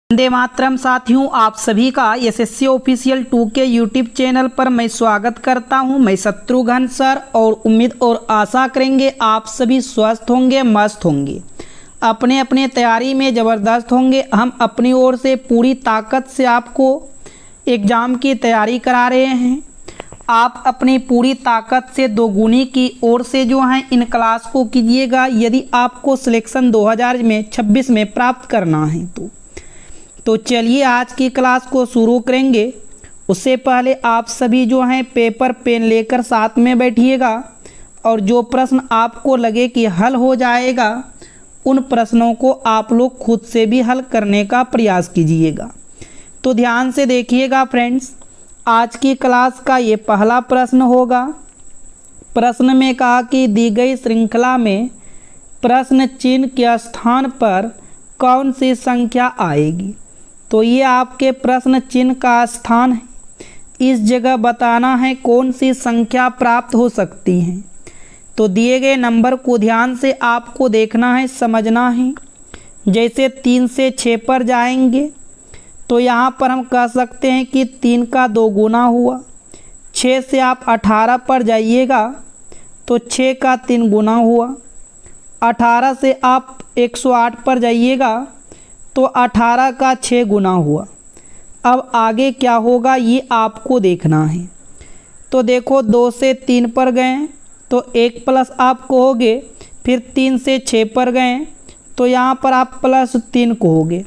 वंदे मातरम साथियों, आप सभी का एसएससी ऑफिशियल 2 के यूट्यूब चैनल पर मैं स्वागत करता हूं। मैं शत्रुघ्न सर और उम्मीद और आशा करेंगे आप सभी स्वस्थ होंगे, मस्त होंगे, अपने अपने तैयारी में ज़बरदस्त होंगे। हम अपनी ओर से पूरी ताकत से आपको एग्ज़ाम की तैयारी करा रहे हैं। आप अपनी पूरी ताकत से दोगुनी की ओर से जो है इन क्लास को कीजिएगा यदि आपको सिलेक्शन 2026 में प्राप्त करना है तो चलिए आज की क्लास को शुरू करेंगे। उससे पहले आप सभी जो हैं पेपर पेन लेकर साथ में बैठिएगा और जो प्रश्न आपको लगे कि हल हो जाएगा उन प्रश्नों को आप लोग खुद से भी हल करने का प्रयास कीजिएगा। तो ध्यान से देखिएगा फ्रेंड्स, आज की क्लास का ये पहला प्रश्न होगा। प्रश्न में कहा कि दी गई श्रृंखला में प्रश्न चिन्ह के स्थान पर कौन सी संख्या आएगी। तो ये आपके प्रश्न चिन्ह का स्थान है। इस जगह बताना है कौन सी संख्या प्राप्त हो सकती है। तो दिए गए नंबर को ध्यान से आपको देखना है, समझना है। जैसे 3 से 6 पर जाएंगे तो यहाँ पर हम कह सकते हैं कि 3 का 2 गुना हुआ। 6 से आप 18 पर जाइएगा तो 6 का 3 गुना हुआ। 18 से आप 108 पर जाइएगा तो 18 का 6 गुना हुआ। अब आगे क्या होगा ये आपको देखना है। तो देखो 2 से 3 पर गए तो 1 प्लस आप कहोगे, फिर 3 से 6 पर गए तो यहाँ पर आप +3 कहोगे।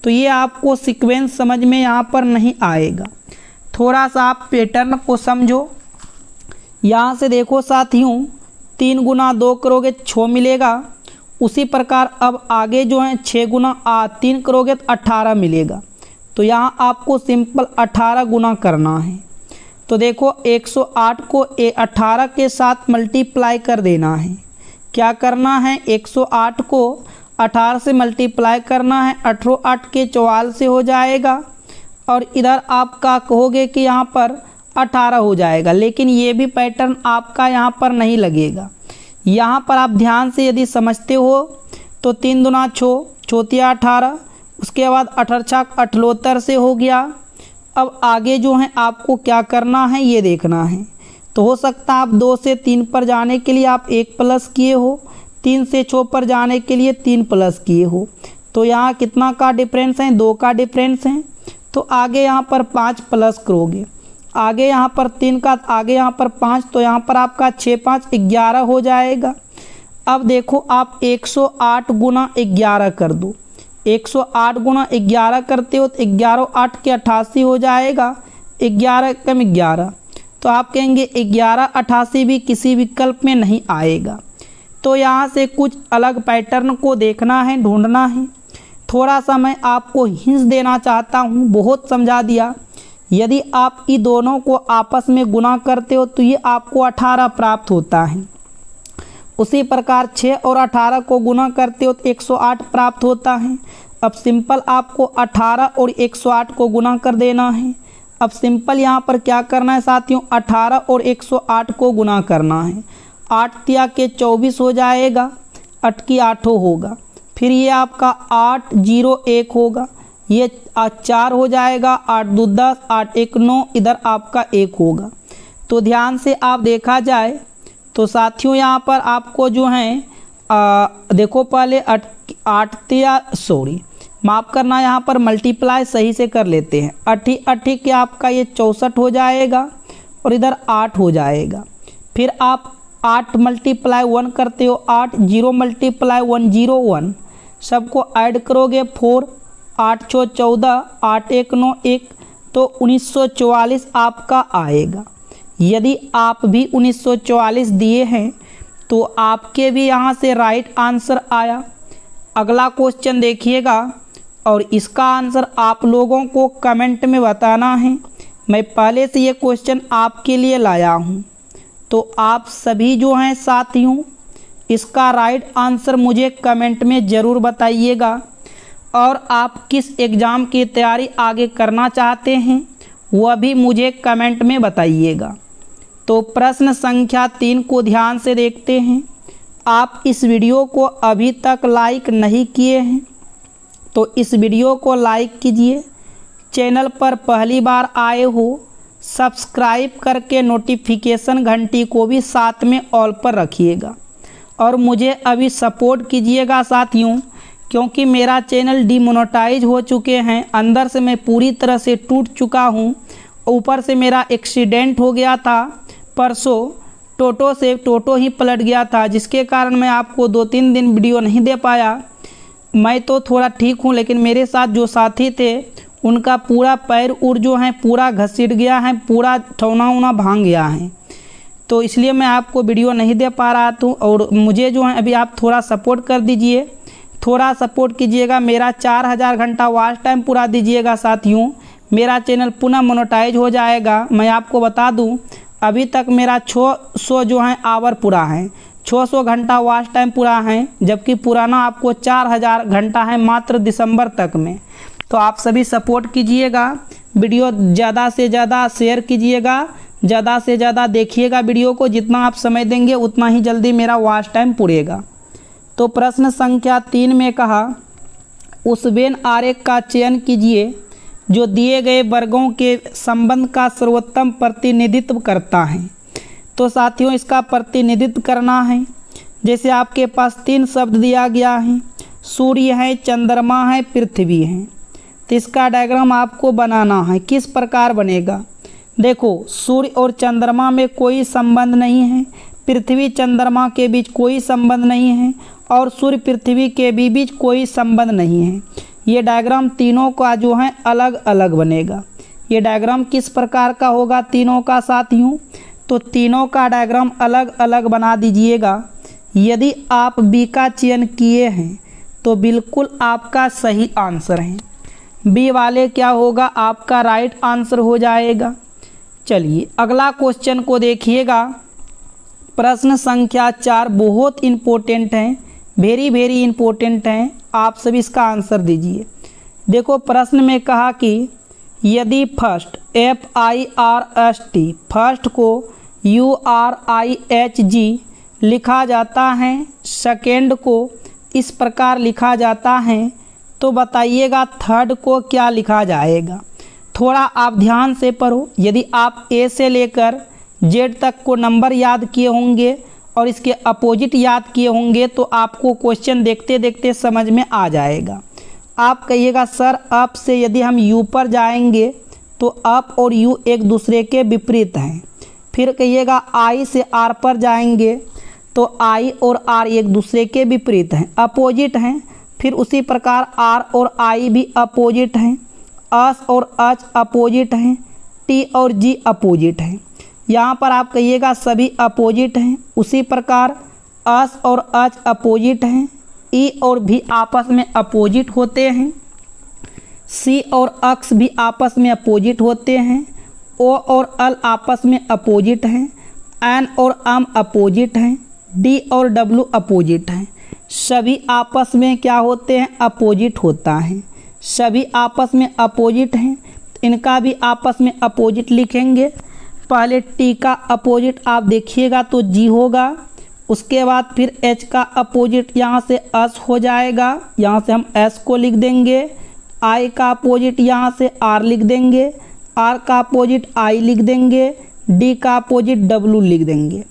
तो ये आपको सीक्वेंस समझ में यहाँ पर नहीं आएगा। थोड़ा सा आप पैटर्न को समझो। यहाँ से देखो साथियों, 3 गुना 2 करोगे 6 मिलेगा। उसी प्रकार अब आगे जो है 6 गुना 3 करोगे तो 18 मिलेगा। तो यहाँ आपको सिंपल 18 गुना करना है। तो देखो 108 को 18 के साथ मल्टीप्लाई कर देना है। क्या करना है, 108 को 18 से मल्टीप्लाई करना है। 18 8 के 44 हो जाएगा और इधर आपका कहोगे कि यहाँ पर 18 हो जाएगा। लेकिन ये भी पैटर्न आपका यहाँ पर नहीं लगेगा। यहाँ पर आप ध्यान से यदि समझते हो तो 3 दूना 6, चौथिया 18, उसके बाद 18 78 से हो गया। अब आगे जो है आपको क्या करना है ये देखना है। तो हो सकता है आप 2 से 3 पर जाने के लिए आप 1 प्लस किए हो, 3 से 6 पर जाने के लिए 3 प्लस किए हो। तो यहाँ कितना का डिफरेंस है, 2 का डिफरेंस है। तो आगे यहाँ पर 5 प्लस करोगे, आगे यहाँ पर 3 का, आगे यहाँ पर 5, तो यहाँ पर आपका 6 5 11 हो जाएगा। अब देखो आप 108 गुना 11 कर दो। 108 गुना 11 करते हो तो 11 8 के 88 हो जाएगा। 11 कम 11, तो आप कहेंगे 11 88 भी किसी विकल्प में नहीं आएगा। तो यहाँ से कुछ अलग पैटर्न को देखना है, ढूंढना है। थोड़ा सा मैं आपको हिंस देना चाहता हूँ, बहुत समझा दिया। यदि आप इन दोनों को आपस में गुना करते हो तो ये आपको 18 प्राप्त होता है। उसी प्रकार 6 और 18 को गुना करते हो तो 108 प्राप्त होता है। अब सिंपल आपको 18 और 108 को गुना कर देना है। अब सिंपल यहाँ पर क्या करना है साथियों, 18 और 108 को गुना करना है। 8 तिया के 24 हो जाएगा, 8 की 8 होगा। फिर ये आपका 8 0 1 होगा, ये 4 हो जाएगा। 8 2 10, 8 1 9, इधर आपका 1 होगा। तो ध्यान से आप देखा जाए तो साथियों यहाँ पर आपको जो है देखो पहले 8 तिया माफ़ करना, यहाँ पर मल्टीप्लाई सही से कर लेते हैं। 8 के आपका ये 64 हो जाएगा और इधर 8 हो जाएगा। फिर आप 8 × 1 करते हो, 8 0 × 1 0 1, सबको ऐड करोगे 4, 8 6 14, 8 1 9 1, तो 1944 आपका आएगा। यदि आप भी 1944 दिए हैं तो आपके भी यहाँ से राइट आंसर आया। अगला क्वेश्चन देखिएगा और इसका आंसर आप लोगों को कमेंट में बताना है। मैं पहले से ये क्वेश्चन आपके लिए लाया हूँ, तो आप सभी जो हैं साथियों इसका राइट आंसर मुझे कमेंट में ज़रूर बताइएगा। और आप किस एग्ज़ाम की तैयारी आगे करना चाहते हैं वह भी मुझे कमेंट में बताइएगा। तो प्रश्न संख्या 3 को ध्यान से देखते हैं। आप इस वीडियो को अभी तक लाइक नहीं किए हैं तो इस वीडियो को लाइक कीजिए। चैनल पर पहली बार आए हो सब्सक्राइब करके नोटिफिकेशन घंटी को भी साथ में ऑल पर रखिएगा और मुझे अभी सपोर्ट कीजिएगा साथियों, क्योंकि मेरा चैनल डिमोनेटाइज हो चुके हैं। अंदर से मैं पूरी तरह से टूट चुका हूँ। ऊपर से मेरा एक्सीडेंट हो गया था परसों, टोटो ही पलट गया था, जिसके कारण मैं आपको 2-3 दिन वीडियो नहीं दे पाया। मैं तो थोड़ा ठीक हूँ, लेकिन मेरे साथ जो साथी थे उनका पूरा पैर उड़ जो है पूरा घसीट गया है, पूरा ठौना उना भांग गया है। तो इसलिए मैं आपको वीडियो नहीं दे पा रहा था। और मुझे जो है अभी आप थोड़ा सपोर्ट कर दीजिए, थोड़ा सपोर्ट कीजिएगा। मेरा 4000 घंटा वॉच टाइम पूरा दीजिएगा साथियों, मेरा चैनल पुनः मोनेटाइज हो जाएगा। मैं आपको बता दूं, अभी तक मेरा 600 जो है आवर पूरा है, 600 घंटा वॉच टाइम पूरा है, जबकि पुराना आपको 4000 घंटा है मात्र दिसंबर तक में। तो आप सभी सपोर्ट कीजिएगा, वीडियो ज़्यादा से ज़्यादा शेयर कीजिएगा, ज़्यादा से ज़्यादा देखिएगा वीडियो को। जितना आप समय देंगे उतना ही जल्दी मेरा वॉच टाइम पूरेगा। तो प्रश्न संख्या 3 में कहा, उस वेन आरेख का चयन कीजिए जो दिए गए वर्गों के संबंध का सर्वोत्तम प्रतिनिधित्व करता है। तो साथियों इसका प्रतिनिधित्व करना है। जैसे आपके पास 3 शब्द दिया गया है, सूर्य है, चंद्रमा है, पृथ्वी है। तो इसका डायग्राम आपको बनाना है। किस प्रकार बनेगा? देखो, सूर्य और चंद्रमा में कोई संबंध नहीं है, पृथ्वी चंद्रमा के बीच कोई संबंध नहीं है, और सूर्य पृथ्वी के भी बीच कोई संबंध नहीं है। ये डायग्राम तीनों का जो है अलग अलग बनेगा। ये डायग्राम किस प्रकार का होगा तीनों का साथियों? तो तीनों का डायग्राम अलग अलग बना दीजिएगा। यदि आप बी का चयन किए हैं तो बिल्कुल आपका सही आंसर है। बी वाले क्या होगा? आपका राइट आंसर हो जाएगा। चलिए अगला क्वेश्चन को देखिएगा। प्रश्न संख्या 4 बहुत इम्पोर्टेंट है, वेरी इम्पोर्टेंट है। आप सभी इसका आंसर दीजिए। देखो प्रश्न में कहा कि यदि फर्स्ट FIRST फर्स्ट को URIHG लिखा जाता है, सेकेंड को इस प्रकार लिखा जाता है, तो बताइएगा थर्ड को क्या लिखा जाएगा। थोड़ा आप ध्यान से पढ़ो। यदि आप A से लेकर Z तक को नंबर याद किए होंगे और इसके अपोजिट याद किए होंगे तो आपको क्वेश्चन देखते देखते समझ में आ जाएगा। आप कहिएगा सर अप से यदि हम U पर जाएंगे तो अप और U एक दूसरे के विपरीत हैं। फिर कहिएगा I से R पर जाएंगे तो I और R एक दूसरे के विपरीत हैं, अपोजिट हैं। फिर उसी प्रकार R और I भी अपोजिट हैं, S और H अपोजिट हैं, T और G अपोजिट हैं। यहाँ पर आप कहिएगा सभी अपोजिट हैं। उसी प्रकार S और H अपोजिट हैं, E और V आपस में अपोजिट होते हैं, C और X भी आपस में अपोजिट होते हैं, O और L आपस में अपोजिट हैं, N और M अपोजिट हैं, D और W अपोजिट हैं। सभी आपस में क्या होते हैं? अपोजिट होता है। सभी आपस में अपोजिट हैं, इनका भी आपस में अपोजिट लिखेंगे। पहले T का अपोजिट आप देखिएगा तो G होगा, उसके बाद फिर H का अपोजिट यहाँ से S हो जाएगा, यहाँ से हम S को लिख देंगे। I का अपोजिट यहाँ से R लिख देंगे, R का अपोजिट I लिख देंगे, D का अपोजिट W लिख देंगे।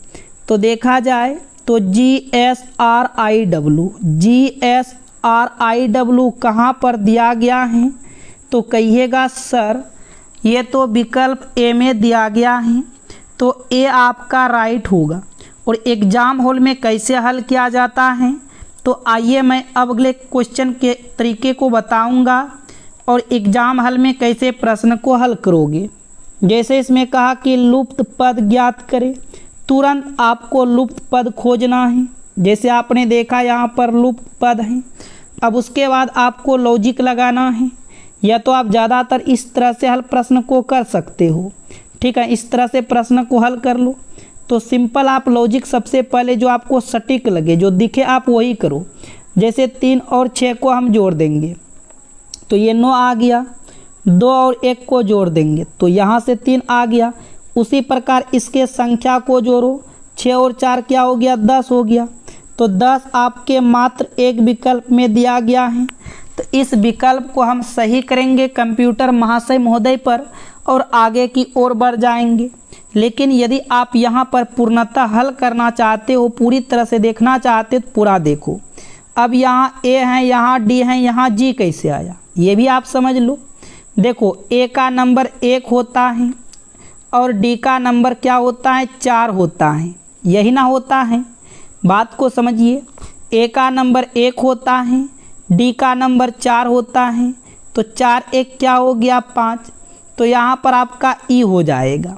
तो देखा जाए तो GSRIW कहाँ पर दिया गया है? तो कहिएगा सर ये तो विकल्प A में दिया गया है, तो A आपका राइट होगा। और एग्ज़ाम हॉल में कैसे हल किया जाता है तो आइए मैं अब अगले क्वेश्चन के तरीके को बताऊंगा और एग्ज़ाम हॉल में कैसे प्रश्न को हल करोगे। जैसे इसमें कहा कि लुप्त पद ज्ञात करें, तुरंत आपको लुप्त पद खोजना है। जैसे आपने देखा यहाँ पर लुप्त पद है। अब उसके बाद आपको लॉजिक लगाना है, या तो आप ज़्यादातर इस तरह से हल प्रश्न को कर सकते हो। ठीक है, इस तरह से प्रश्न को हल कर लो। तो सिंपल आप लॉजिक सबसे पहले जो आपको सटीक लगे, जो दिखे आप वही करो। जैसे 3 और 6 को हम जोड़ देंगे तो ये 9 आ गया, 2 और 1 को जोड़ देंगे तो यहाँ से 3 आ गया। उसी प्रकार इसके संख्या को जोड़ो, 6 और 4 क्या हो गया? 10 हो गया। तो 10 आपके मात्र एक विकल्प में दिया गया है। तो इस विकल्प को हम सही करेंगे कंप्यूटर महाशय महोदय पर और आगे की ओर बढ़ जाएंगे। लेकिन यदि आप यहाँ पर पूर्णतः हल करना चाहते हो, पूरी तरह से देखना चाहते हो तो पूरा देखो। अब यहाँ ए है, यहाँ डी है, यहाँ जी कैसे आया ये भी आप समझ लो। देखो ए का नंबर 1 होता है और डी का नंबर क्या होता है 4 होता है, यही ना होता है। बात को समझिए, ए का नंबर 1 होता है, डी का नंबर 4 होता है, तो 4 1 क्या हो गया 5, तो यहाँ पर आपका ई हो जाएगा।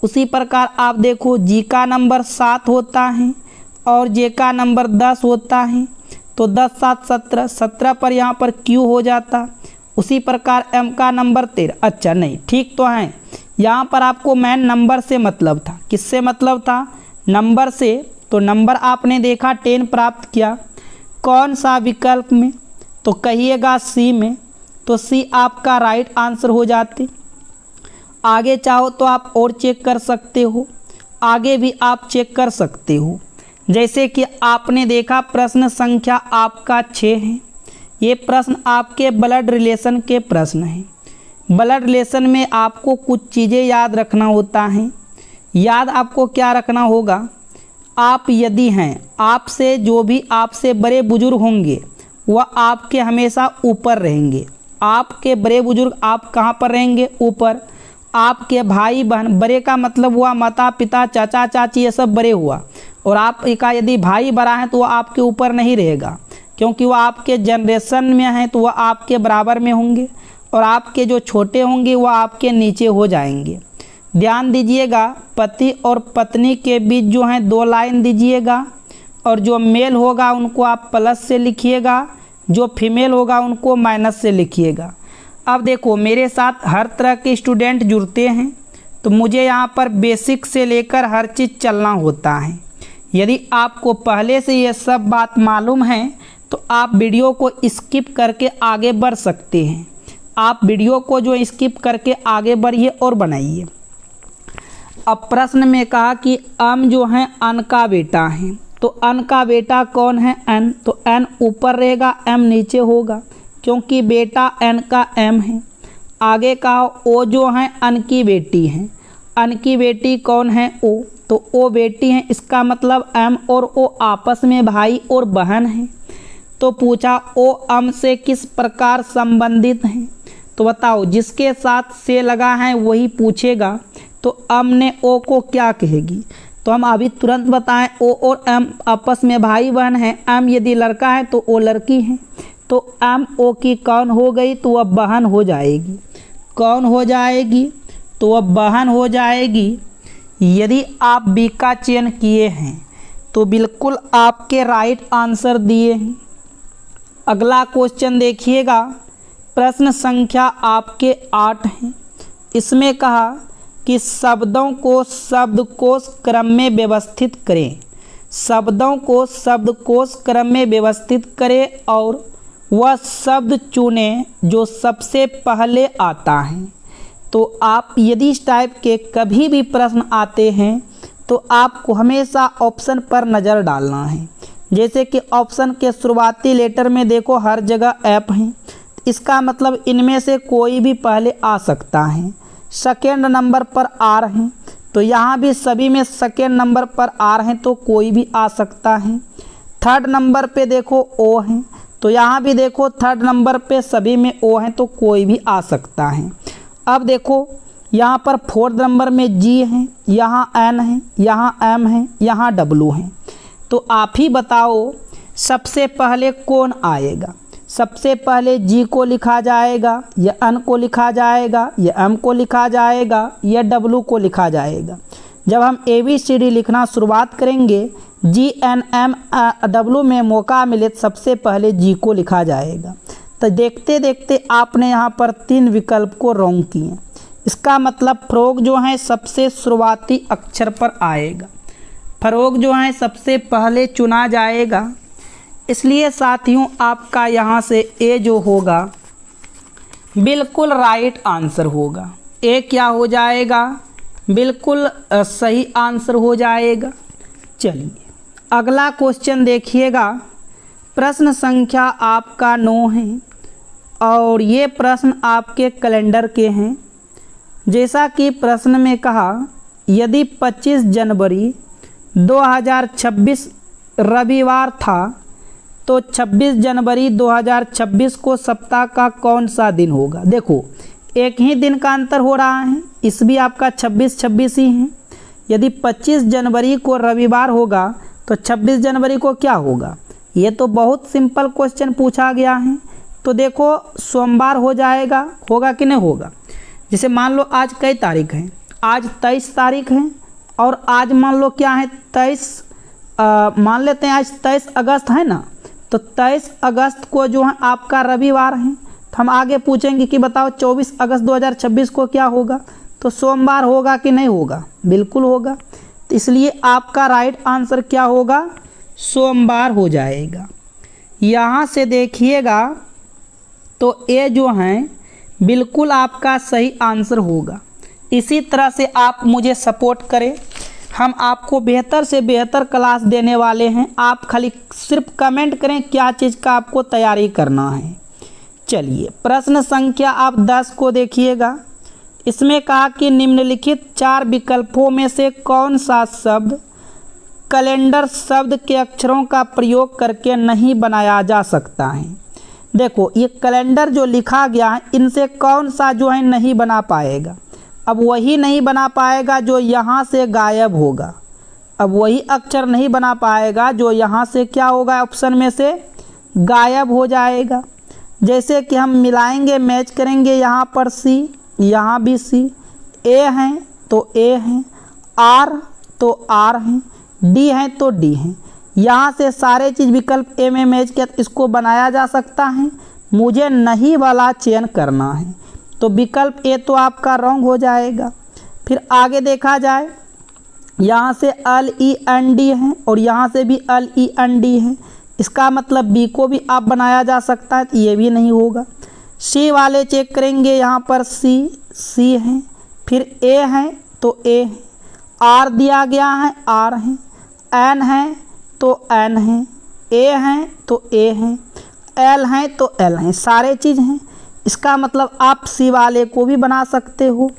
उसी प्रकार आप देखो जी का नंबर 7 होता है और जे का नंबर 10 होता है, तो 10 7 17, 17 पर यहाँ पर क्यू हो जाता। उसी प्रकार एम का नंबर 13, अच्छा नहीं ठीक तो है, यहाँ पर आपको मेन नंबर से मतलब था। किससे मतलब था? नंबर से। तो नंबर आपने देखा 10 प्राप्त किया, कौन सा विकल्प में? तो कहिएगा सी में, तो सी आपका राइट आंसर हो जाते। आगे चाहो तो आप और चेक कर सकते हो, आगे भी आप चेक कर सकते हो। जैसे कि आपने देखा प्रश्न संख्या आपका 6 है, ये प्रश्न आपके ब्लड रिलेशन के प्रश्न हैं। ब्लड रिलेशन में आपको कुछ चीज़ें याद रखना होता है। याद आपको क्या रखना होगा? आप यदि हैं, आपसे जो भी आपसे बड़े बुजुर्ग होंगे वह आपके हमेशा ऊपर रहेंगे। आपके बड़े बुजुर्ग आप कहाँ पर रहेंगे? ऊपर। आपके भाई बहन, बड़े का मतलब हुआ माता पिता चाचा चाची, ये सब बड़े हुआ। और आपका यदि भाई बड़ा है तो वह आपके ऊपर नहीं रहेगा, क्योंकि वह आपके जनरेशन में हैं तो वह आपके बराबर में होंगे, और आपके जो छोटे होंगे वह आपके नीचे हो जाएंगे। ध्यान दीजिएगा, पति और पत्नी के बीच जो है 2 लाइन दीजिएगा, और जो मेल होगा उनको आप प्लस से लिखिएगा, जो फीमेल होगा उनको माइनस से लिखिएगा। अब देखो मेरे साथ हर तरह के स्टूडेंट जुड़ते हैं, तो मुझे यहाँ पर बेसिक से लेकर हर चीज़ चलना होता है। यदि आपको पहले से ये सब बात मालूम है तो आप वीडियो को स्किप करके आगे बढ़ सकते हैं। आप वीडियो को जो स्किप करके आगे बढ़िए और बनाइए। अब प्रश्न में कहा कि अम जो है अन का बेटा है, तो अन का बेटा कौन है? एन। तो एन ऊपर रहेगा, एम नीचे होगा, क्योंकि बेटा एन का एम है। आगे कहा ओ जो है अन की बेटी है। अन की बेटी कौन है? ओ। तो ओ बेटी है, इसका मतलब एम और ओ आपस में भाई और बहन हैं। तो पूछा ओ अम से किस प्रकार संबंधित हैं? तो बताओ, जिसके साथ से लगा है वही पूछेगा। तो अम ने ओ को क्या कहेगी? तो हम अभी तुरंत बताएं, ओ और एम आपस में भाई बहन हैं। एम यदि लड़का है तो ओ लड़की है, तो एम ओ की कौन हो गई? तो वह बहन हो जाएगी। कौन हो जाएगी? तो वह बहन हो जाएगी। यदि आप बी का चयन किए हैं तो बिल्कुल आपके राइट आंसर दिए हैं। अगला क्वेश्चन देखिएगा, प्रश्न संख्या आपके 8 हैं। इसमें कहा कि शब्दों को शब्दकोश क्रम में व्यवस्थित करें। शब्दों को शब्दकोश क्रम में व्यवस्थित करें और वह शब्द चुनें जो सबसे पहले आता है। तो आप यदि इस टाइप के कभी भी प्रश्न आते हैं तो आपको हमेशा ऑप्शन पर नज़र डालना है। जैसे कि ऑप्शन के शुरुआती लेटर में देखो हर जगह ऐप हैं, इसका मतलब इनमें से कोई भी पहले आ सकता है। सेकेंड नंबर पर आर हैं, तो यहाँ भी सभी में सेकेंड नंबर पर आर हैं, तो कोई भी आ सकता है। थर्ड नंबर पे देखो ओ हैं, तो यहाँ भी देखो थर्ड नंबर पे सभी में ओ हैं, तो कोई भी आ सकता है। अब देखो यहाँ पर फोर्थ नंबर में जी हैं, यहाँ एन है, यहाँ एम है, यहाँ डब्लू हैं। तो आप ही बताओ सबसे पहले कौन आएगा? सबसे पहले जी को लिखा जाएगा या एन को लिखा जाएगा या एम को लिखा जाएगा या डब्लू को लिखा जाएगा? जब हम ABCD लिखना शुरुआत करेंगे, जी एन एम डब्लू में मौका मिले सबसे पहले जी को लिखा जाएगा। तो देखते देखते आपने यहाँ पर 3 विकल्प को रॉन्ग किए। इसका मतलब फ्रॉग जो है सबसे शुरुआती अक्षर पर आएगा, फ्रॉग जो है सबसे पहले चुना जाएगा। इसलिए साथियों आपका यहाँ से ए जो होगा बिल्कुल राइट आंसर होगा। ए क्या हो जाएगा? बिल्कुल सही आंसर हो जाएगा। चलिए अगला क्वेश्चन देखिएगा, प्रश्न संख्या आपका 9 है और ये प्रश्न आपके कैलेंडर के हैं। जैसा कि प्रश्न में कहा, यदि 25 जनवरी 2026 रविवार था तो 26 जनवरी 2026 को सप्ताह का कौन सा दिन होगा। देखो एक ही दिन का अंतर हो रहा है, इस भी आपका 26 ही है। यदि 25 जनवरी को रविवार होगा तो 26 जनवरी को क्या होगा। ये तो बहुत सिंपल क्वेश्चन पूछा गया है। तो देखो सोमवार हो जाएगा, होगा कि नहीं होगा। जैसे मान लो आज कई तारीख है, आज 23 तारीख है और आज मान लो क्या है 23, मान लेते हैं आज 23 अगस्त है ना। तो 23 अगस्त को जो है आपका रविवार है। तो हम आगे पूछेंगे कि बताओ 24 अगस्त 2026 को क्या होगा। तो सोमवार होगा कि नहीं होगा, बिल्कुल होगा। तो इसलिए आपका राइट आंसर क्या होगा, सोमवार हो जाएगा। यहाँ से देखिएगा तो ये जो है बिल्कुल आपका सही आंसर होगा। इसी तरह से आप मुझे सपोर्ट करें, हम आपको बेहतर से बेहतर क्लास देने वाले हैं। आप खाली सिर्फ कमेंट करें क्या चीज़ का आपको तैयारी करना है। चलिए प्रश्न संख्या आप 10 को देखिएगा। इसमें कहा कि निम्नलिखित 4 विकल्पों में से कौन सा शब्द कैलेंडर शब्द के अक्षरों का प्रयोग करके नहीं बनाया जा सकता है। देखो ये कैलेंडर जो लिखा गया है इनसे कौन सा जो है नहीं बना पाएगा। अब वही नहीं बना पाएगा जो यहाँ से गायब होगा। अब वही अक्षर नहीं बना पाएगा जो यहाँ से क्या होगा, ऑप्शन में से गायब हो जाएगा। जैसे कि हम मिलाएंगे, मैच करेंगे, यहाँ पर सी, यहाँ भी सी, ए हैं तो ए हैं, आर तो आर हैं, डी हैं तो डी हैं। यहाँ से सारे चीज़ विकल्प ए में मैच किया तो इसको बनाया जा सकता है। मुझे नहीं वाला चयन करना है तो विकल्प ए तो आपका रॉन्ग हो जाएगा। फिर आगे देखा जाए, यहाँ से एल ई एन डी है और यहाँ से भी एल ई एन डी है, इसका मतलब बी को भी आप बनाया जा सकता है तो ये भी नहीं होगा। सी वाले चेक करेंगे, यहाँ पर सी है, फिर ए है तो ए है, आर दिया गया है आर है, एन है तो एन है, ए हैं तो ए हैं, एल हैं तो एल हैं, सारे चीज़ हैं। इसका मतलब आप सी वाले को भी बना सकते हो।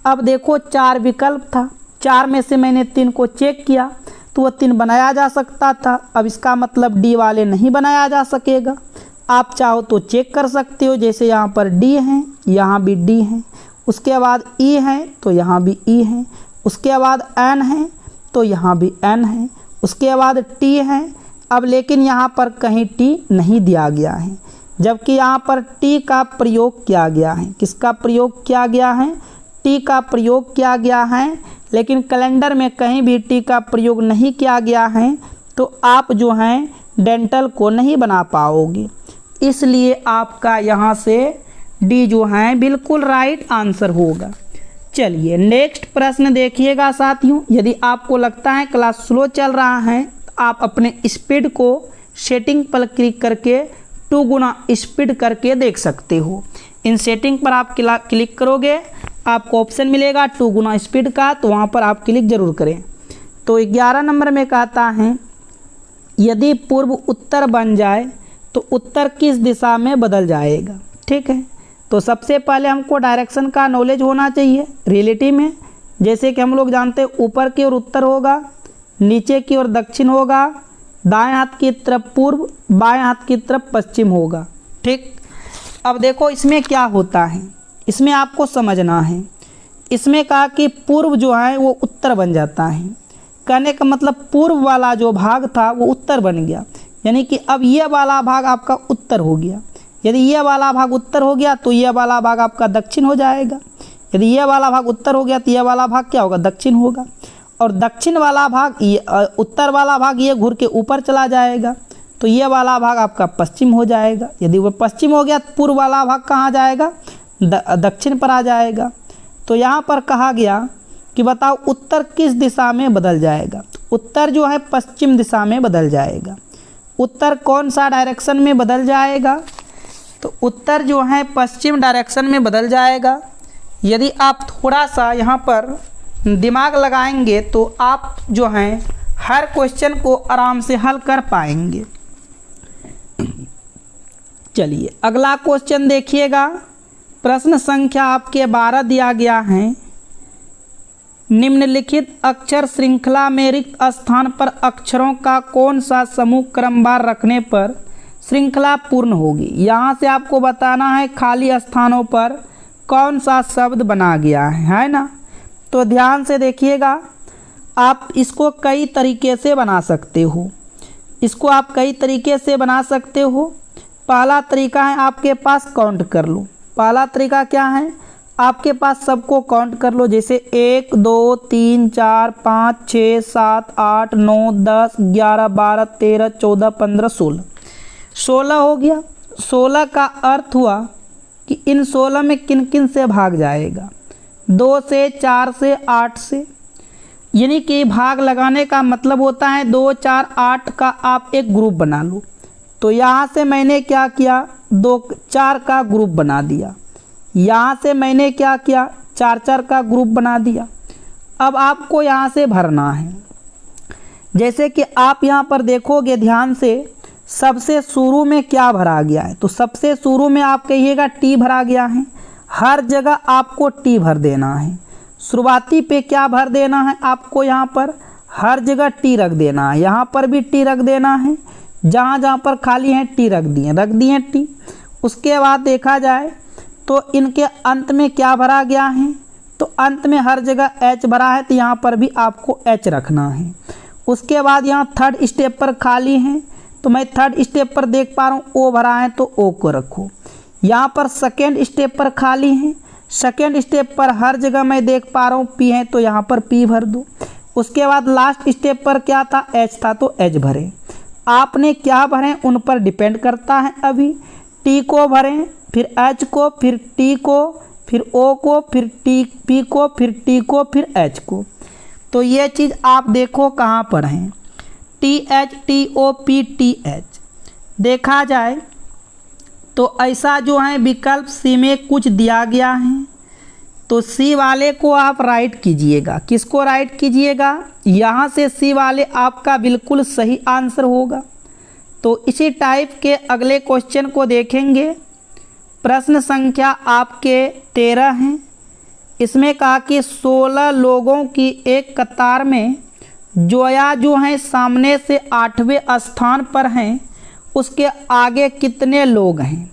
अब देखो 4 विकल्प था, 4 में से मैंने 3 को चेक किया तो वो 3 बनाया जा सकता था। अब इसका मतलब डी वाले नहीं बनाया जा सकेगा। आप चाहो तो चेक कर सकते हो, जैसे यहाँ पर डी हैं, यहाँ भी डी हैं, उसके बाद ई है तो यहाँ भी ई है, उसके बाद एन है तो यहाँ भी एन है, उसके बाद टी है। अब लेकिन यहाँ पर कहीं टी नहीं दिया गया है, जबकि यहाँ पर टी का प्रयोग किया गया है। किसका प्रयोग किया गया है, टी का प्रयोग किया गया है। लेकिन कैलेंडर में कहीं भी टी का प्रयोग नहीं किया गया है तो आप जो हैं डेंटल को नहीं बना पाओगे। इसलिए आपका यहाँ से डी जो है बिल्कुल राइट आंसर होगा। चलिए नेक्स्ट प्रश्न देखिएगा साथियों। यदि आपको लगता है क्लास स्लो चल रहा है तो आप अपने स्पीड को सेटिंग पर क्लिक करके 2 गुना स्पीड करके देख सकते हो। इन सेटिंग पर आप क्लिक करोगे, आपको ऑप्शन मिलेगा 2 गुना स्पीड का, तो वहाँ पर आप क्लिक जरूर करें। तो 11 नंबर में कहता है यदि पूर्व उत्तर बन जाए तो उत्तर किस दिशा में बदल जाएगा। ठीक है, तो सबसे पहले हमको डायरेक्शन का नॉलेज होना चाहिए रिलेटिव में। जैसे कि हम लोग जानते हैं ऊपर की ओर उत्तर होगा, नीचे की ओर दक्षिण होगा, दाएं हाथ की तरफ पूर्व, बाएं हाथ की तरफ पश्चिम होगा। ठीक, अब देखो इसमें क्या होता है, इसमें आपको समझना है। इसमें कहा कि पूर्व जो है वो उत्तर बन जाता है। कहने का मतलब पूर्व वाला जो भाग था वो उत्तर बन गया, यानी कि अब ये वाला भाग आपका उत्तर हो गया। यदि ये वाला भाग उत्तर हो गया तो ये वाला भाग आपका दक्षिण हो जाएगा। यदि ये वाला भाग उत्तर हो गया तो ये वाला भाग क्या होगा, दक्षिण होगा। और दक्षिण वाला भाग ये उत्तर वाला भाग ये घूर के ऊपर चला जाएगा तो ये वाला भाग आपका पश्चिम हो जाएगा। यदि वो पश्चिम हो गया तो पूर्व वाला भाग कहाँ जाएगा, दक्षिण पर आ जाएगा। तो यहाँ पर कहा गया कि बताओ उत्तर किस दिशा में बदल जाएगा। उत्तर जो है पश्चिम दिशा में बदल जाएगा। उत्तर कौन सा डायरेक्शन में बदल जाएगा, तो उत्तर जो है पश्चिम डायरेक्शन में बदल जाएगा। यदि आप थोड़ा सा यहाँ पर दिमाग लगाएंगे तो आप जो हैं हर क्वेश्चन को आराम से हल कर पाएंगे। चलिए अगला क्वेश्चन देखिएगा। प्रश्न संख्या आपके 12 दिया गया है। निम्नलिखित अक्षर श्रृंखला में रिक्त स्थान पर अक्षरों का कौन सा समूह क्रमवार रखने पर श्रृंखला पूर्ण होगी। यहाँ से आपको बताना है खाली स्थानों पर कौन सा शब्द बना गया है ना। तो ध्यान से देखिएगा, आप इसको कई तरीके से बना सकते हो। इसको आप कई तरीके से बना सकते हो। पहला तरीका है आपके पास काउंट कर लो। पहला तरीका क्या है, आपके पास सबको काउंट कर लो। जैसे 1 2 3 4 5 6 7 8 9 10 11 12 13 14 15 16 16 हो गया। 16 का अर्थ हुआ कि इन 16 में किन किन से भाग जाएगा, 2 से 4 से 8 से। यानी कि भाग लगाने का मतलब होता है 2 4 8 का आप एक ग्रुप बना लो। तो यहाँ से मैंने क्या किया, 2 4 का ग्रुप बना दिया। यहाँ से मैंने क्या किया, 4 4 का ग्रुप बना दिया। अब आपको यहाँ से भरना है। जैसे कि आप यहाँ पर देखोगे ध्यान से, सबसे शुरू में क्या भरा गया है। तो सबसे शुरू में आप कहिएगा टी भरा गया है। हर जगह आपको टी भर देना है। शुरुआती पे क्या भर देना है आपको, यहाँ पर हर जगह टी रख देना है। यहाँ पर भी टी रख देना है, जहाँ जहाँ पर खाली है टी रख दिए टी। उसके बाद देखा जाए तो इनके अंत में क्या भरा गया है, तो अंत में हर जगह एच भरा है, तो यहाँ पर भी आपको एच रखना है। उसके बाद यहाँ थर्ड स्टेप पर खाली है, तो मैं थर्ड स्टेप पर देख पा रहा हूँ ओ भरा है, तो ओ को रखो। यहाँ पर सेकेंड स्टेप पर खाली है, सेकेंड स्टेप पर हर जगह मैं देख पा रहा हूँ पी है, तो यहाँ पर पी भर दो। उसके बाद लास्ट स्टेप पर क्या था, एच था, तो एच भरें। आपने क्या भरें उन पर डिपेंड करता है। अभी टी को भरें, फिर एच को, फिर टी को, फिर ओ को, फिर टी पी को, फिर टी को, फिर एच को। तो ये चीज़ आप देखो कहाँ पर हैं, T H T O P T H. देखा जाए तो ऐसा जो है विकल्प सी में कुछ दिया गया है, तो सी वाले को आप राइट कीजिएगा। किसको राइट कीजिएगा, यहाँ से सी वाले आपका बिल्कुल सही आंसर होगा। तो इसी टाइप के अगले क्वेश्चन को देखेंगे। प्रश्न संख्या आपके 13 हैं। इसमें कहा कि 16 लोगों की एक कतार में जोया जो हैं सामने से 8वें स्थान पर हैं, उसके आगे कितने लोग हैं।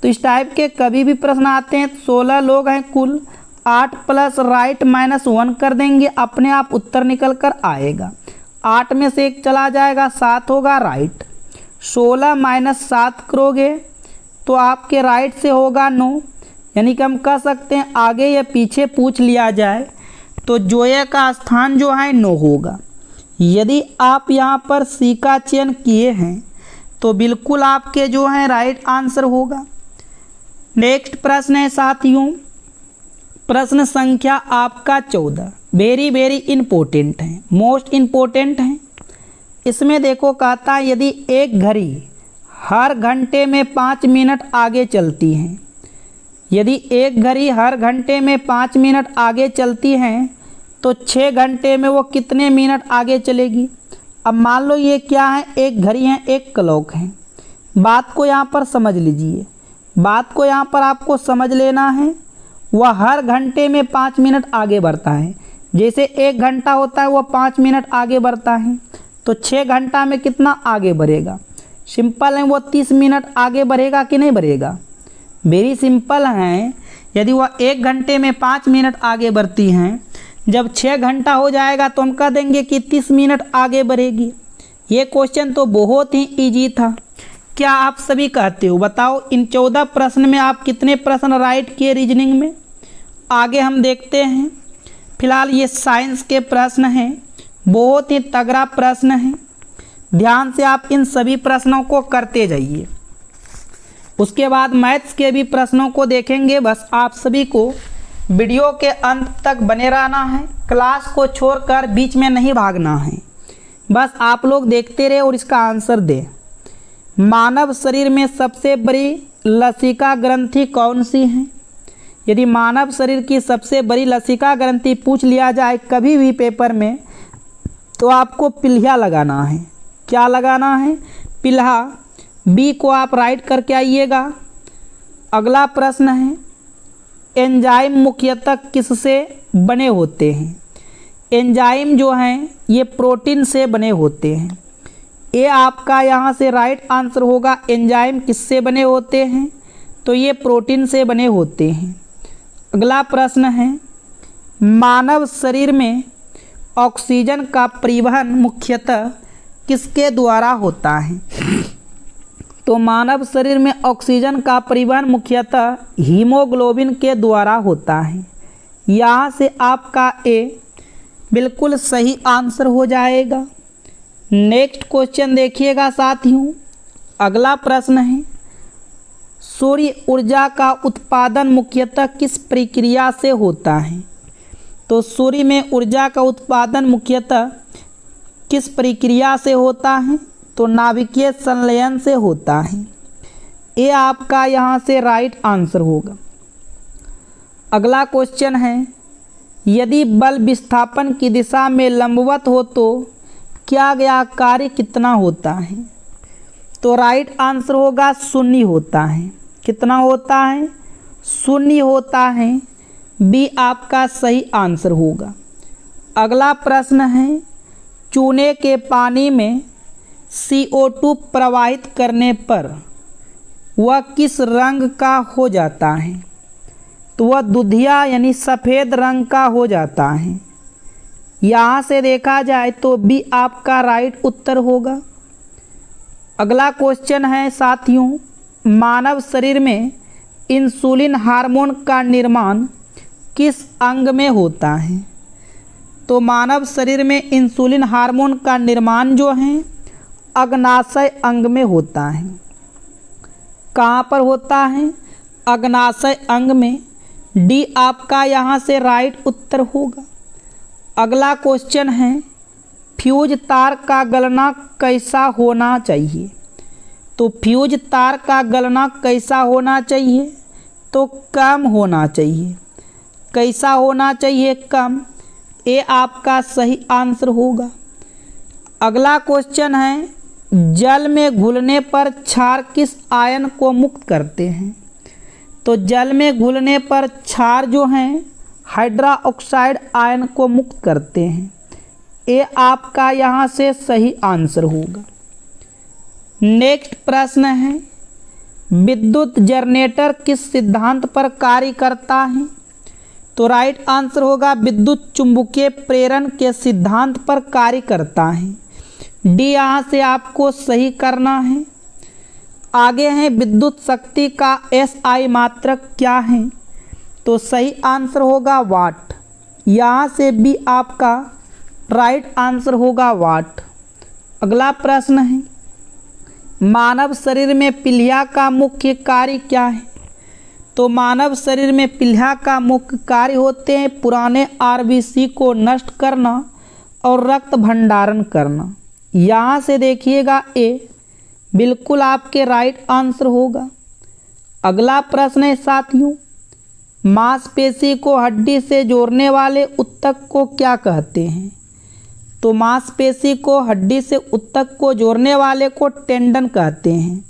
तो इस टाइप के कभी भी प्रश्न आते हैं। 16 लोग हैं कुल, 8 प्लस राइट माइनस 1 कर देंगे, अपने आप उत्तर निकल कर आएगा। 8 में से 1 चला जाएगा, 7 होगा राइट। 16 माइनस 7 करोगे तो आपके राइट से होगा 9। यानी कि हम कह सकते हैं आगे या पीछे पूछ लिया जाए तो जोया का स्थान जो है 9 होगा। यदि आप यहाँ पर सी का चयन किए हैं तो बिल्कुल आपके जो है राइट आंसर होगा। नेक्स्ट प्रश्न है साथियों, प्रश्न संख्या आपका 14। वेरी वेरी इम्पोर्टेंट है, मोस्ट इम्पोर्टेंट है। इसमें देखो कहता है यदि एक घड़ी हर घंटे में 5 मिनट आगे चलती है, यदि एक घड़ी हर घंटे में 5 मिनट आगे चलती है तो 6 घंटे में वो कितने मिनट आगे चलेगी। अब मान लो ये क्या है, एक घड़ी है, एक क्लॉक है। बात को यहाँ पर समझ लीजिए, बात को यहाँ पर आपको समझ लेना है। वह हर घंटे में 5 मिनट आगे बढ़ता है। जैसे 1 घंटा होता है वह 5 मिनट आगे बढ़ता है, तो 6 घंटा में कितना आगे बढ़ेगा। सिंपल है, वो 30 मिनट आगे बढ़ेगा कि नहीं बढ़ेगा। वेरी सिंपल है। यदि वह 1 घंटे में 5 मिनट आगे बढ़ती हैं, जब 6 घंटा हो जाएगा तो हम कह देंगे कि 30 मिनट आगे बढ़ेगी। ये क्वेश्चन तो बहुत ही इजी था। क्या आप सभी कहते हो, बताओ इन 14 प्रश्न में आप कितने प्रश्न राइट किए रीजनिंग में। आगे हम देखते हैं। फिलहाल ये साइंस के प्रश्न हैं, बहुत ही तगड़ा प्रश्न है। ध्यान से आप इन सभी प्रश्नों को करते जाइए। उसके बाद मैथ्स के भी प्रश्नों को देखेंगे। बस आप सभी को वीडियो के अंत तक बने रहना है, क्लास को छोड़कर बीच में नहीं भागना है। बस आप लोग देखते रहे और इसका आंसर दें। मानव शरीर में सबसे बड़ी लसिका ग्रंथि कौन सी है। यदि मानव शरीर की सबसे बड़ी लसिका ग्रंथि पूछ लिया जाए कभी भी पेपर में, तो आपको पिल्हा लगाना है। क्या लगाना है, पिल्हा। बी को आप राइट करके आइएगा। अगला प्रश्न है, एंजाइम मुख्यतः किससे बने होते हैं? एंजाइम जो हैं ये प्रोटीन से बने होते हैं। ये आपका यहाँ से राइट आंसर होगा। एंजाइम किससे बने होते हैं? तो ये प्रोटीन से बने होते हैं। अगला प्रश्न है, मानव शरीर में ऑक्सीजन का परिवहन मुख्यतः किसके द्वारा होता है? तो मानव शरीर में ऑक्सीजन का परिवहन मुख्यतः हीमोग्लोबिन के द्वारा होता है। यहाँ से आपका ए बिल्कुल सही आंसर हो जाएगा। नेक्स्ट क्वेश्चन देखिएगा साथियों। अगला प्रश्न है, सूर्य ऊर्जा का उत्पादन मुख्यतः किस प्रक्रिया से होता है? तो सूर्य में ऊर्जा का उत्पादन मुख्यतः किस प्रक्रिया से होता है? तो नाभिकीय संलयन से होता है। ये आपका यहाँ से राइट आंसर होगा। अगला क्वेश्चन है, यदि बल विस्थापन की दिशा में लंबवत हो तो किया गया कार्य कितना होता है? तो राइट आंसर होगा शून्य होता है। कितना होता है? शून्य होता है। बी आपका सही आंसर होगा। अगला प्रश्न है, चूने के पानी में CO2 प्रवाहित करने पर वह किस रंग का हो जाता है? तो वह दुधिया यानी सफ़ेद रंग का हो जाता है। यहाँ से देखा जाए तो बी आपका राइट उत्तर होगा। अगला क्वेश्चन है साथियों, मानव शरीर में इंसुलिन हार्मोन का निर्माण किस अंग में होता है? तो मानव शरीर में इंसुलिन हार्मोन का निर्माण जो है अग्नाशय अंग में होता है। कहाँ पर होता है? अग्नाशय अंग में। डी आपका यहाँ से राइट उत्तर होगा। अगला क्वेश्चन है, फ्यूज तार का गलना कैसा होना चाहिए? तो फ्यूज तार का गलना कैसा होना चाहिए? तो कम होना चाहिए। कैसा होना चाहिए? कम। ये आपका सही आंसर होगा। अगला क्वेश्चन है, जल में घुलने पर क्षार किस आयन को मुक्त करते हैं? तो जल में घुलने पर क्षार जो हैं हाइड्रोक्साइड आयन को मुक्त करते हैं। ये आपका यहाँ से सही आंसर होगा। नेक्स्ट प्रश्न है, विद्युत जनरेटर किस सिद्धांत पर कार्य करता है? तो राइट आंसर होगा विद्युत चुंबकीय प्रेरण के सिद्धांत पर कार्य करता है। डी यहाँ से आपको सही करना है। आगे है, विद्युत शक्ति का SI मात्रक क्या है? तो सही आंसर होगा वाट। यहाँ से भी आपका राइट आंसर होगा वाट। अगला प्रश्न है, मानव शरीर में पीलिया का मुख्य कार्य क्या है? तो मानव शरीर में पीलिया का मुख्य कार्य होते हैं पुराने RBC को नष्ट करना और रक्त भंडारण करना। यहाँ से देखिएगा ए बिल्कुल आपके राइट आंसर होगा। अगला प्रश्न है साथियों, मांसपेशी को हड्डी से जोड़ने वाले ऊतक को क्या कहते हैं? तो मांसपेशी को हड्डी से ऊतक को जोड़ने वाले को टेंडन कहते हैं।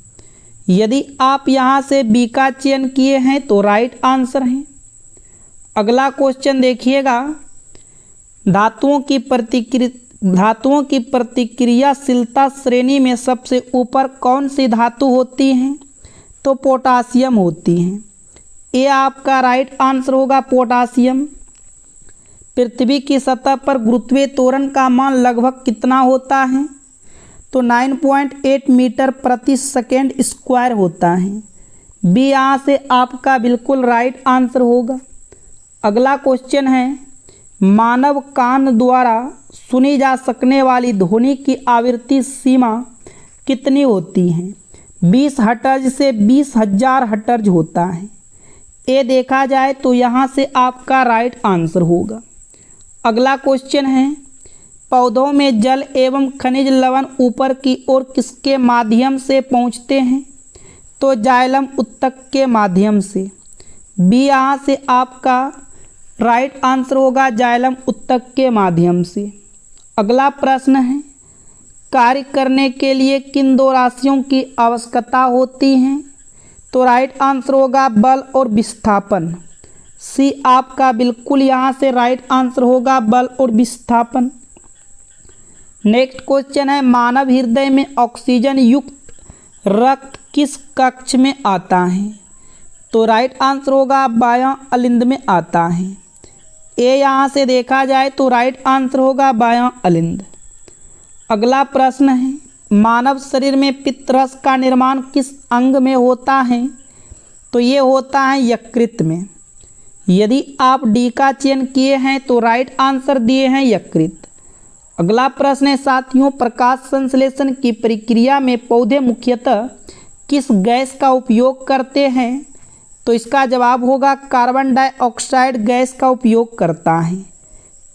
यदि आप यहाँ से बी का चयन किए हैं तो राइट आंसर है। अगला क्वेश्चन देखिएगा, धातुओं की प्रतिक्रियाशीलता श्रेणी में सबसे ऊपर कौन सी धातु होती है? तो पोटासियम होती है। ये आपका राइट आंसर होगा पोटासियम। पृथ्वी की सतह पर गुरुत्वीय त्वरण का मान लगभग कितना होता है? तो 9.8 मीटर प्रति सेकेंड स्क्वायर होता है। बी यहाँ से आपका बिल्कुल राइट आंसर होगा। अगला क्वेश्चन है, मानव कान द्वारा सुनी जा सकने वाली ध्वनि की आवृत्ति सीमा कितनी होती है? 20 हर्ट्ज से 20,000 हर्ट्ज होता है। ये देखा जाए तो यहाँ से आपका राइट आंसर होगा। अगला क्वेश्चन है, पौधों में जल एवं खनिज लवण ऊपर की ओर किसके माध्यम से पहुँचते हैं? तो जाइलम ऊतक के माध्यम से। बी यहाँ से आपका राइट आंसर होगा जाइलम ऊतक के माध्यम से। अगला प्रश्न है, कार्य करने के लिए किन दो राशियों की आवश्यकता होती है? तो राइट आंसर होगा बल और विस्थापन। सी आपका बिल्कुल यहाँ से राइट आंसर होगा बल और विस्थापन। नेक्स्ट क्वेश्चन है, मानव हृदय में ऑक्सीजन युक्त रक्त किस कक्ष में आता है? तो राइट आंसर होगा बायां अलिंद में आता है। ए यहाँ से देखा जाए तो राइट आंसर होगा बायां अलिंद। अगला प्रश्न है, मानव शरीर में पित्तरस का निर्माण किस अंग में होता है? तो ये होता है यकृत में। यदि आप डी का चयन किए हैं तो राइट आंसर दिए हैं यकृत। अगला प्रश्न है साथियों, प्रकाश संश्लेषण की प्रक्रिया में पौधे मुख्यतः किस गैस का उपयोग करते हैं? तो इसका जवाब होगा कार्बन डाइऑक्साइड गैस का उपयोग करता है।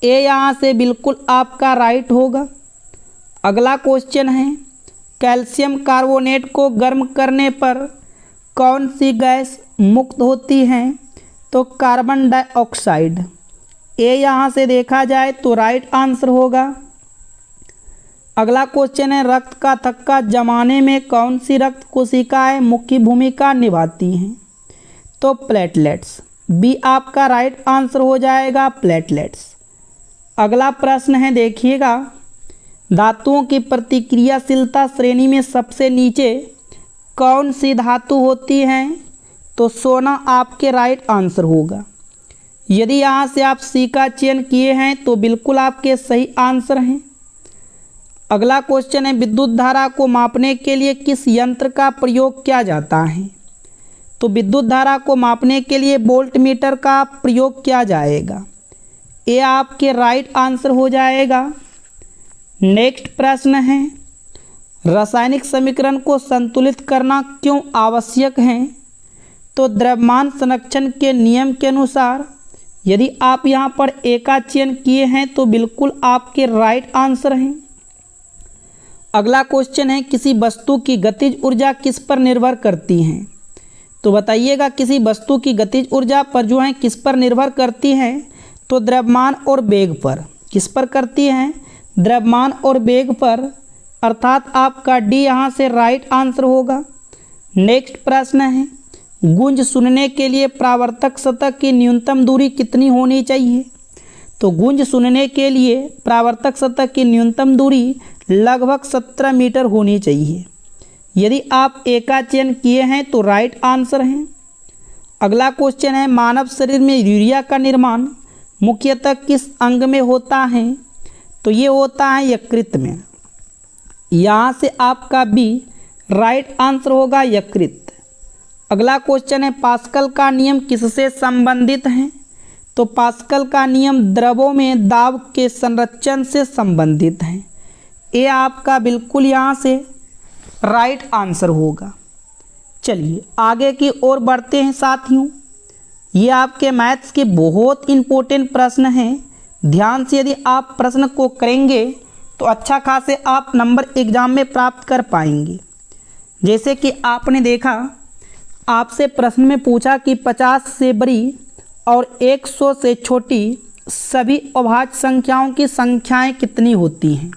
ए यहाँ से बिल्कुल आपका राइट होगा। अगला क्वेश्चन है, कैल्शियम कार्बोनेट को गर्म करने पर कौन सी गैस मुक्त होती है? तो कार्बन डाइऑक्साइड। ए यहाँ से देखा जाए तो राइट आंसर होगा। अगला क्वेश्चन है, रक्त का थक्का जमाने में कौन सी रक्त कोशिकाएं मुख्य भूमिका निभाती हैं? तो प्लेटलेट्स। बी आपका राइट आंसर हो जाएगा प्लेटलेट्स। अगला प्रश्न है देखिएगा, धातुओं की प्रतिक्रियाशीलता श्रेणी में सबसे नीचे कौन सी धातु होती है? तो सोना आपके राइट आंसर होगा। यदि यहाँ से आप सी का चयन किए हैं तो बिल्कुल आपके सही आंसर हैं। अगला क्वेश्चन है, विद्युत धारा को मापने के लिए किस यंत्र का प्रयोग किया जाता है? तो विद्युत धारा को मापने के लिए वोल्ट मीटर का प्रयोग किया जाएगा। ये आपके राइट आंसर हो जाएगा। नेक्स्ट प्रश्न है, रासायनिक समीकरण को संतुलित करना क्यों आवश्यक है? तो द्रव्यमान संरक्षण के नियम के अनुसार। यदि आप यहाँ पर ए का चयन किए हैं तो बिल्कुल आपके राइट आंसर हैं। अगला क्वेश्चन है, किसी वस्तु की गतिज ऊर्जा किस पर निर्भर करती है? तो बताइएगा, किसी वस्तु की गतिज ऊर्जा पर जो है किस पर निर्भर करती है? तो द्रव्यमान और वेग पर। किस पर करती हैं? द्रव्यमान और वेग पर, अर्थात आपका डी यहाँ से राइट आंसर होगा। नेक्स्ट प्रश्न है, गूंज सुनने के लिए परावर्तक सतह की न्यूनतम दूरी कितनी होनी चाहिए? तो गूंज सुनने के लिए परावर्तक सतह की न्यूनतम दूरी लगभग 17 मीटर होनी चाहिए। यदि आप ए का चयन किए हैं तो राइट आंसर हैं। अगला क्वेश्चन है, मानव शरीर में यूरिया का निर्माण मुख्यतः किस अंग में होता है? तो ये होता है यकृत में। यहाँ से आपका बी राइट आंसर होगा यकृत। अगला क्वेश्चन है, पास्कल का नियम किससे संबंधित है? तो पास्कल का नियम द्रवों में दाब के संरक्षण से संबंधित है। ये आपका बिल्कुल यहाँ से राइट आंसर होगा। चलिए आगे की ओर बढ़ते हैं साथियों। ये आपके मैथ्स के बहुत इम्पोर्टेंट प्रश्न हैं। ध्यान से यदि आप प्रश्न को करेंगे तो अच्छा खासे आप नंबर एग्जाम में प्राप्त कर पाएंगे। जैसे कि आपने देखा, आपसे प्रश्न में पूछा कि 50 से बड़ी और 100 से छोटी सभी अभाज्य संख्याओं की संख्याएं कितनी होती हैं?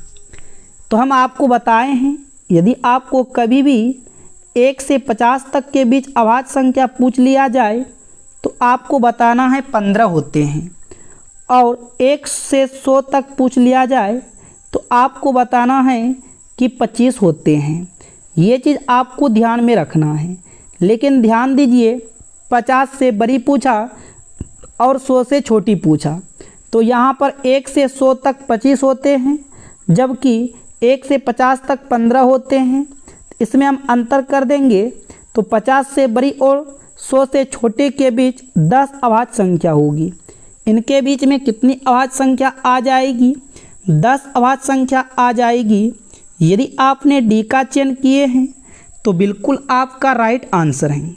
तो हम आपको बताए हैं, यदि आपको कभी भी 1 से 50 तक के बीच अभाज्य संख्या पूछ लिया जाए तो आपको बताना है 15 होते हैं, और 1 से 100 तक पूछ लिया जाए तो आपको बताना है कि 25 होते हैं। ये चीज़ आपको ध्यान में रखना है। लेकिन ध्यान दीजिए, 50 से बड़ी पूछा और 100 से छोटी पूछा, तो यहाँ पर 1 से 100 तक 25 होते हैं, जबकि 1 से 50 तक 15 होते हैं। इसमें हम अंतर कर देंगे तो 50 से बड़ी और 100 से छोटे के बीच 10 अभाज्य संख्या होगी। इनके बीच में कितनी अभाज्य संख्या आ जाएगी? 10 अभाज्य संख्या आ जाएगी। यदि आपने डी का चयन किए हैं तो बिल्कुल आपका राइट आंसर है।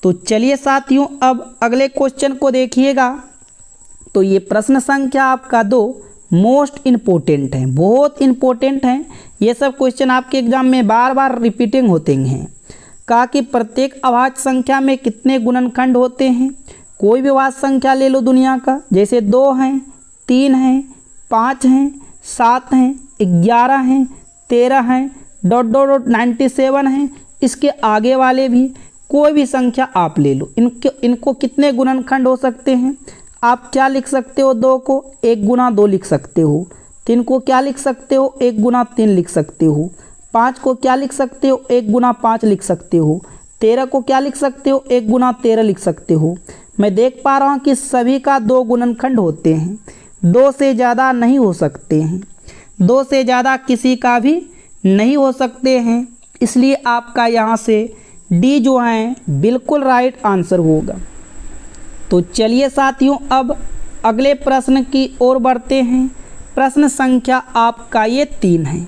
तो चलिए साथियों, अब अगले क्वेश्चन को देखिएगा। तो ये प्रश्न संख्या आपका 2 मोस्ट इम्पोर्टेंट है, बहुत इम्पोर्टेंट है। ये सब क्वेश्चन आपके एग्जाम में बार बार रिपीटिंग होते हैं। कहा कि प्रत्येक अभाज्य संख्या में कितने गुणनखंड होते हैं? कोई भी अभाज्य संख्या ले लो दुनिया का, जैसे 2 हैं, 3 हैं, 5 हैं, 7 हैं, 11 हैं, 13 हैं, डॉट डॉट डॉट 97 हैं, इसके आगे वाले भी कोई भी संख्या आप ले लो। इनको कितने गुणनखंड हो सकते हैं? आप क्या लिख सकते हो? 2 को 1 गुना 2 लिख सकते हो। 3 को क्या लिख सकते हो? 1 गुना 3 लिख सकते हो। 5 को क्या लिख सकते हो? 1 गुना 5 लिख सकते हो। 13 को क्या लिख सकते हो? 1 गुना 13 लिख सकते हो। मैं देख पा रहा हूँ कि सभी का 2 गुणनखंड होते हैं, 2 से ज़्यादा नहीं हो सकते हैं, 2 से ज़्यादा किसी का भी नहीं हो सकते हैं। इसलिए आपका यहाँ से डी जो है बिल्कुल राइट आंसर होगा। तो चलिए साथियों, अब अगले प्रश्न की ओर बढ़ते हैं। प्रश्न संख्या आपका ये 3 है।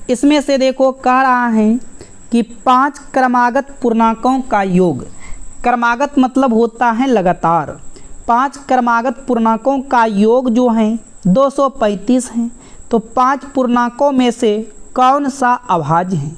इसमें से देखो कह रहा है कि 5 क्रमागत पूर्णांकों का योग, क्रमागत मतलब होता है लगातार, 5 क्रमागत पूर्णांकों का योग जो है 235 है। तो 5 पूर्णांकों में से कौन सा अभाज्य है?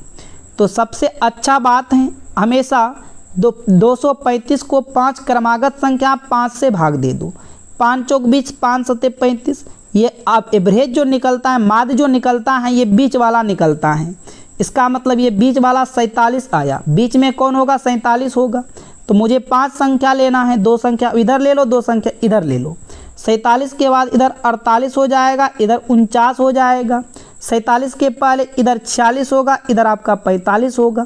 तो सबसे अच्छा बात है, हमेशा 235 को 5 क्रमागत संख्या 5 से भाग दे दो। 5 चौक 20, 5 सत्ते 35। ये आप एवरेज जो निकलता है, माध्य जो निकलता है, ये बीच वाला निकलता है। इसका मतलब ये बीच वाला 47 आया। बीच में कौन होगा? 47 होगा। तो मुझे 5 संख्या लेना है, 2 संख्या इधर ले लो, 2 संख्या इधर ले लो। 47 के बाद इधर 48 हो जाएगा, इधर 49 हो जाएगा। 47 के पहले इधर 46 होगा, इधर आपका 45 होगा।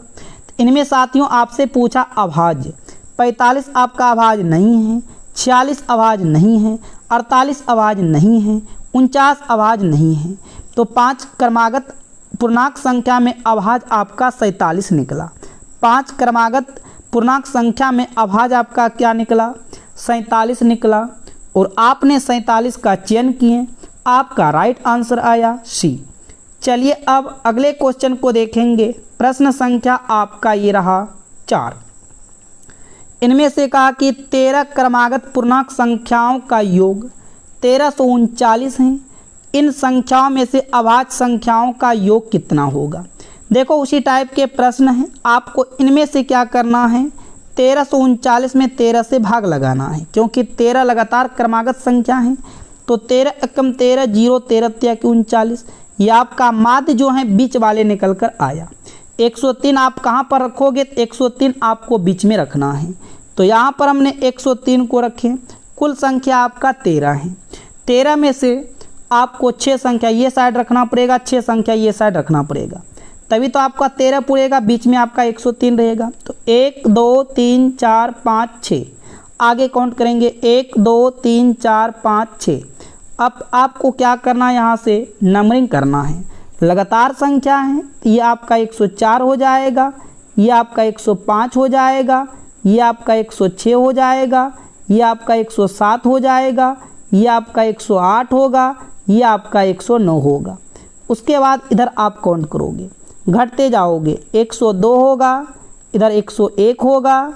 इनमें साथियों आपसे पूछा अभाज्य, 45 आपका अभाज्य नहीं है, 46 अभाज्य नहीं है, 48 अभाज्य नहीं है, 49 अभाज्य नहीं है। तो 5 क्रमागत पूर्णांक संख्या में अभाज्य आपका 47 निकला। 5 क्रमागत पूर्णांक संख्या में अभाज्य आपका क्या निकला? 47 निकला। और आपने 47 का चयन किए, आपका राइट आंसर आया सी। चलिए अब अगले क्वेश्चन को देखेंगे। प्रश्न संख्या आपका ये रहा 4। इनमें से कहा कि 13 क्रमागत पूर्णांक संख्याओं का योग 1339 है। इन संख्याओं में से अभाज्य संख्याओं का योग कितना होगा? देखो उसी टाइप के प्रश्न हैं। आपको इनमें से क्या करना है? 1339 में 13 से भाग लगाना है, क्योंकि 13 लगातार क्रमागत संख्या है। तो 13 एकम 13, 0 13 त्रिक 39। ये आपका माध्य जो है बीच वाले निकल कर आया। 103 आप कहाँ पर रखोगे? 103 आपको बीच में रखना है। तो यहाँ पर हमने 103 को रखे। कुल संख्या आपका 13 है। 13 में से आपको 6 संख्या ये साइड रखना पड़ेगा, 6 संख्या ये साइड रखना पड़ेगा, तभी तो आपका 13 पूरेगा। बीच में आपका 103 रहेगा। तो 1 2 3 4 5 6 आगे काउंट करेंगे 1 2 3 4 5 6। अब आपको क्या करना है? यहाँ से नंबरिंग करना है। लगातार संख्या है, ये आपका 104 हो जाएगा, ये आपका 105 हो जाएगा, ये आपका 106 हो जाएगा, ये आपका 107 हो जाएगा, ये आपका 108 होगा, ये आपका 109 होगा। उसके बाद इधर आप काउंट करोगे, घटते जाओगे। 102 होगा, इधर 101 होगा,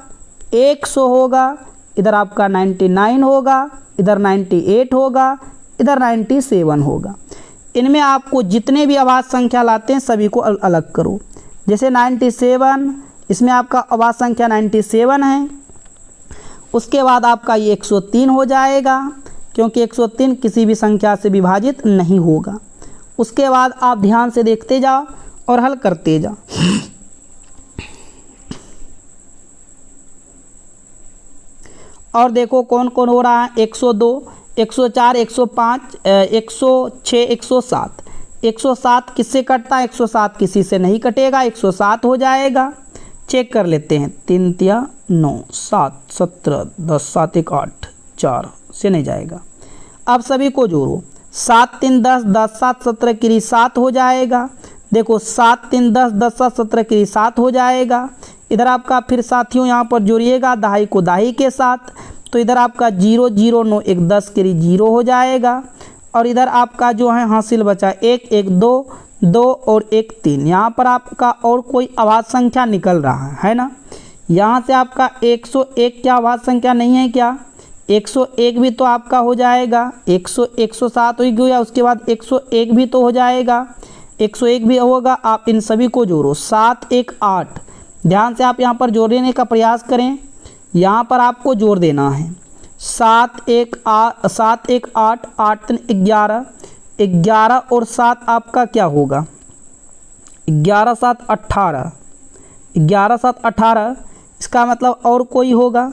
100 होगा, इधर आपका 99 होगा, इधर 98 होगा, इधर 97 होगा। इनमें आपको जितने भी अभाज्य संख्या लाते हैं सभी को अलग करो। जैसे 97, इसमें आपका अभाज्य संख्या 97 है। उसके बाद आपका ये 103 हो जाएगा, क्योंकि 103 किसी भी संख्या से विभाजित नहीं होगा। उसके बाद आप ध्यान से देखते जाओ और हल करते जाओ। और देखो कौन कौन हो रहा है? 102, 104, 105, 106, 107। 107 किससे कटता है? 107 किसी से नहीं कटेगा, 107 हो जाएगा। चेक कर लेते हैं। 3 तिया 9, 7 17, 10 7 1 8, 4 से नहीं जाएगा। अब सभी को जोड़ो। 7 3 10, 10 7 17 की 7 हो जाएगा। देखो 7 3 10, 10 7 17 की 7 हो जाएगा। इधर आपका फिर साथियों यहाँ पर जोड़िएगा दहाई को दहाई के साथ। तो इधर आपका 0 0 9 1 10 के 0 हो जाएगा। और इधर आपका जो है हासिल बचा 1 1 2 2 और 1 3। यहाँ पर आपका और कोई अभाज्य संख्या निकल रहा है ना? यहाँ से आपका 101 क्या अभाज्य संख्या नहीं है क्या? 101 भी तो आपका हो जाएगा। 107 हो गया, उसके बाद 101 भी तो हो जाएगा, 101 भी होगा। आप इन सभी को जोड़ो। 7 1 8। ध्यान से आप यहाँ पर जोड़ने का प्रयास करें। यहाँ पर आपको जोड़ देना है। 7 1 8, 8 8 3 11, 11 और 7 आपका क्या होगा? 11 7 18, 11 7 18, इसका मतलब और कोई होगा।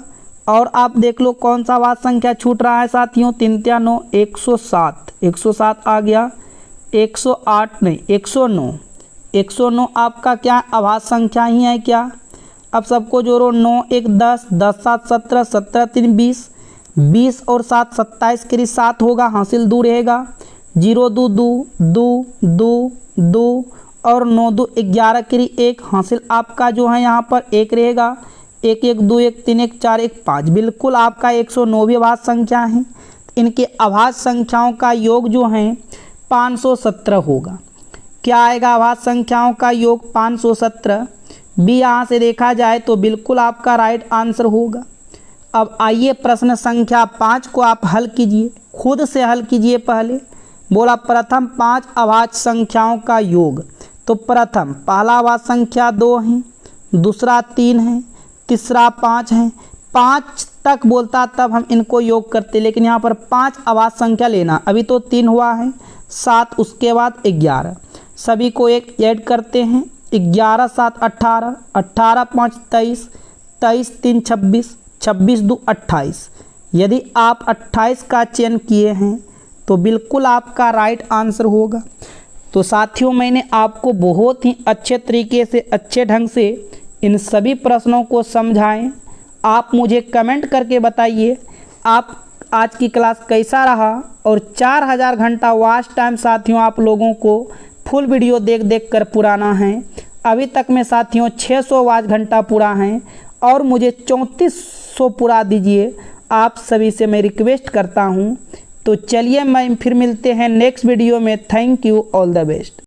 और आप देख लो कौन सा अभाज्य संख्या छूट रहा है साथियों, 3 3 9 107, 107 आ गया, 108 नहीं 109, 109 आपका क्या अभाज्य संख्या ही है क्या। अब सबको जोड़ो, 9 1 10, 10 7 17, 17 3 20, 20 और 7 27 के 7 होगा, हासिल 2 रहेगा, 0 2 2 2 2 2 और 9 2 11 के 1, हासिल आपका जो है यहाँ पर 1 रहेगा, 1 1 2 1 3 1 4 1 5, बिल्कुल आपका 109 भी अभाज्य संख्या है। इनके अभाज्य संख्याओं का योग जो है 517 होगा। क्या आएगा अभाज्य संख्याओं का योग 517, बी यहाँ से देखा जाए तो बिल्कुल आपका राइट आंसर होगा। अब आइए प्रश्न संख्या 5 को आप हल कीजिए, खुद से हल कीजिए। पहले बोला प्रथम 5 अभाज्य संख्याओं का योग, तो प्रथम पहला अभाज्य संख्या 2 है, दूसरा 3 है, तीसरा 5 है। 5 तक बोलता तब हम इनको योग करते, लेकिन यहाँ पर 5 अभाज्य संख्या लेना। अभी तो 3 हुआ है, 7 उसके बाद 11, सभी को एक ऐड करते हैं। 11 7 18, 18 5 23, 23 3 26, 26 2 28। यदि आप 28 का चयन किए हैं तो बिल्कुल आपका राइट आंसर होगा। तो साथियों मैंने आपको बहुत ही अच्छे तरीके से, अच्छे ढंग से इन सभी प्रश्नों को समझाएं। आप मुझे कमेंट करके बताइए आप आज की क्लास कैसा रहा। और 4000 घंटा वॉच टाइम साथियों आप लोगों को फुल वीडियो देख देख कर पुराना है। अभी तक में साथियों 600 वॉच घंटा पूरा है और मुझे 3400 पूरा दीजिए, आप सभी से मैं रिक्वेस्ट करता हूं। तो चलिए मैं फिर मिलते हैं नेक्स्ट वीडियो में। Thank you, all the best.